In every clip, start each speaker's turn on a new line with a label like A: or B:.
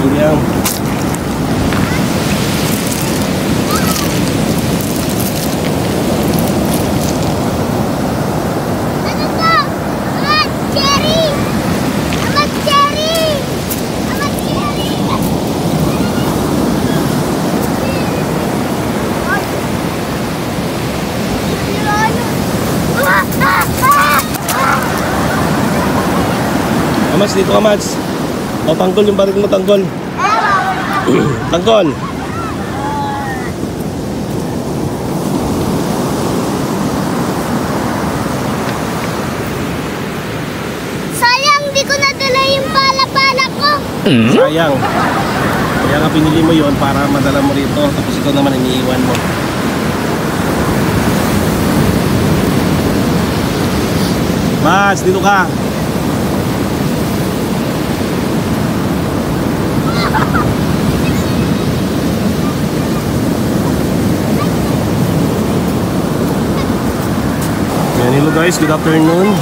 A: Sayang. Mads, dito ka Mads. O, tanggol yung baril mo, tanggol. Tanggol.
B: Sayang, di ko nadala yung pala-pala ko.
A: Sayang. Kaya nga pinili mo yon para madala mo rito. Tapos ikaw naman iniiwan mo. Mads, dito ka. Yan, hello guys, good afternoon.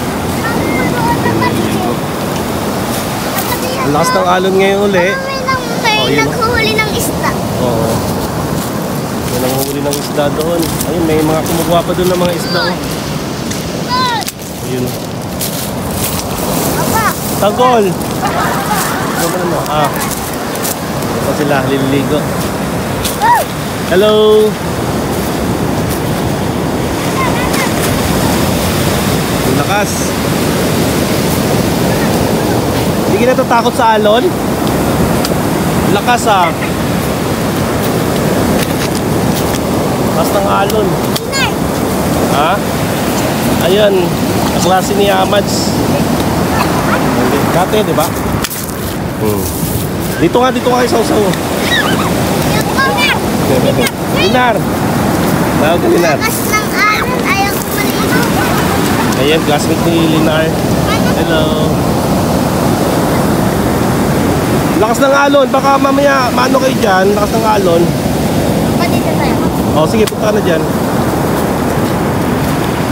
A: Ang lakas ng alon ngayon uli.
B: May naghuhuli ng isda.
A: Oo. May nanguhuli ng isda doon. Ayun, may mga kumukuha pa doon ng mga isda. Ayun. Tanggol! Ano ba naman? Ah. Ito sila, liligo. Hello! Lakas. Hindi ka natatakot sa alon? Lakas ah. Lakas ng alon. Ha? Ayan. Ang klase ni Amads. Kate, di ba? Dito nga kayo sa usaw. Linar. Tawag ka Linar.
B: Lakas ng alon, ayaw ko maligo.
A: Ayan, classmate ni Linar. Hello. Lakas ng alon. Baka mamaya maano kayo dyan. Lakas ng alon.
B: Dito tayo.
A: O sige, punta na dyan.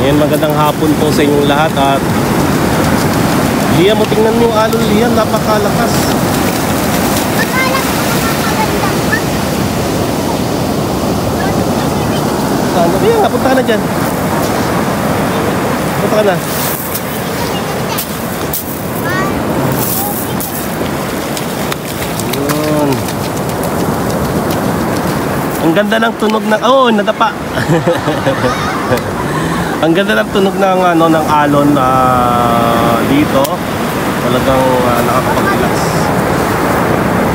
A: Ayan, magandang hapon po sa inyong lahat. At Liam, mo tingnan yung alon, Liam. Napakalakas.
B: Akala ko maganda.
A: Ano kaya nga, punta ka na dyan. Punta ka na. Yun. Ang ganda ng tunog ng... Oh, nadapa. Ang ganda ng tunog ng, ng alon dito. Talagang nakakapag-relax.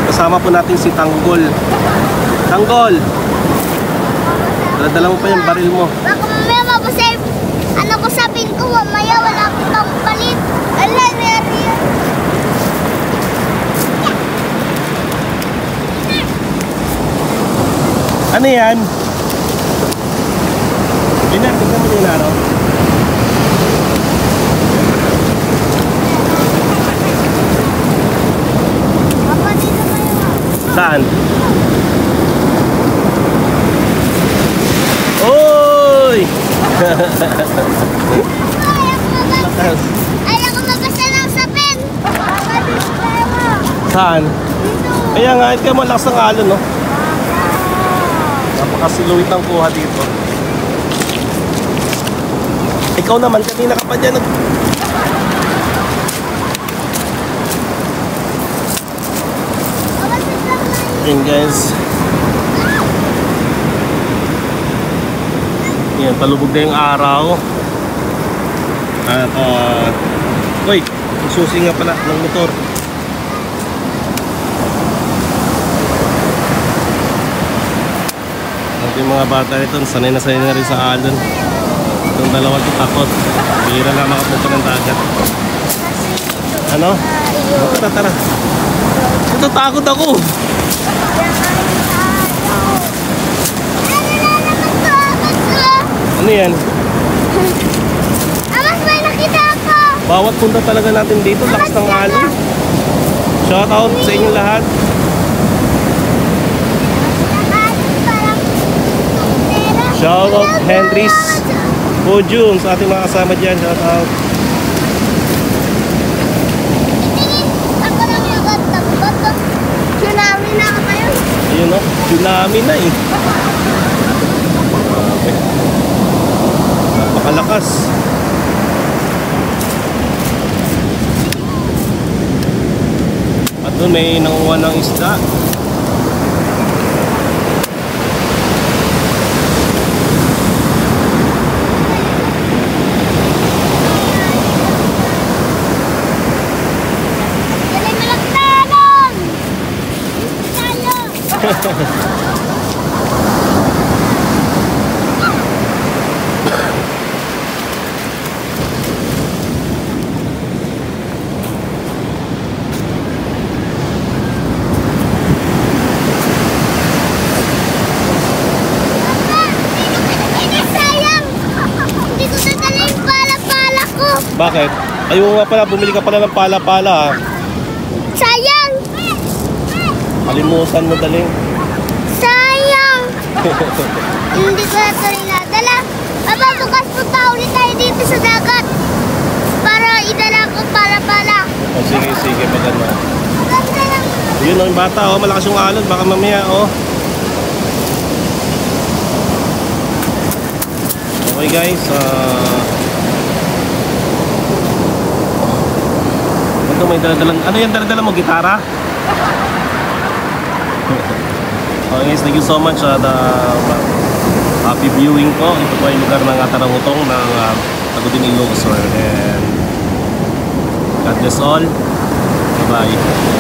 A: Kasama po natin si Tanggol. Tanggol! Dala mo pa yung baril mo.
B: Baka mamaya mabusay. Ano ko sabihin ko, mamaya wala akong pampalit. Ala, meron yan.
A: Ano yan? Linar, tignan mo yung araw.
B: Papa, dito tayo.
A: Saan? Oy!
B: Ayaw ko mabasa ng sapin. Papa, dito tayo.
A: Saan?
B: Dito.
A: Kaya nga, ito yung malakas ng alon, no? Napakasiluwit ng kuha dito. Ikaw naman, kanina ka pa dyan. Ayan guys. Ayan, palubog na yung araw. At, uy, susi nga pala ng motor. At yung mga bata ito, sanay na rin sa alon. Itong dalawang takot. Bihira na makapunta ng dagat. Ano? Tara, tara. Natatakot ako. Ano yan?
B: Amas, may nakita ako.
A: Bawat punta talaga natin dito, lakas ng alon. Shout out sa inyo lahat. Shout out Henry's Podium sa ating mga kasama dyan. Shout out.
B: Ako lang yung gantang bato. Yun ang
A: Tsunami na eh. Grabe. Napakalakas. At doon may nanguha ng isda.
B: Dali mo lang talong! Talong! Sayang! Hindi ko nadala yung pala-pala ko.
A: Bakit? Ayun nga pala, bumili ka pala ng pala-pala ha.
B: Sayang!
A: Kalimutan mo daling.
B: Sayang! Hindi ko na ito nadala. Aba, bukas punta ulit tayo dito sa dagat. Para idala ko pala-pala.
A: O sige, sige, maganda.
B: Ganda lang.
A: Yun ang bata, oh, malakas yung alon, baka mamaya, oh. Okay guys, ito may daladalang, ano yung daladala mo, gitara? Okay guys, thank you so much the happy viewing ko. Ito po ay lugar ng Tarangutong ng Agudin, Ilocos Sur. And God bless all. Bye bye.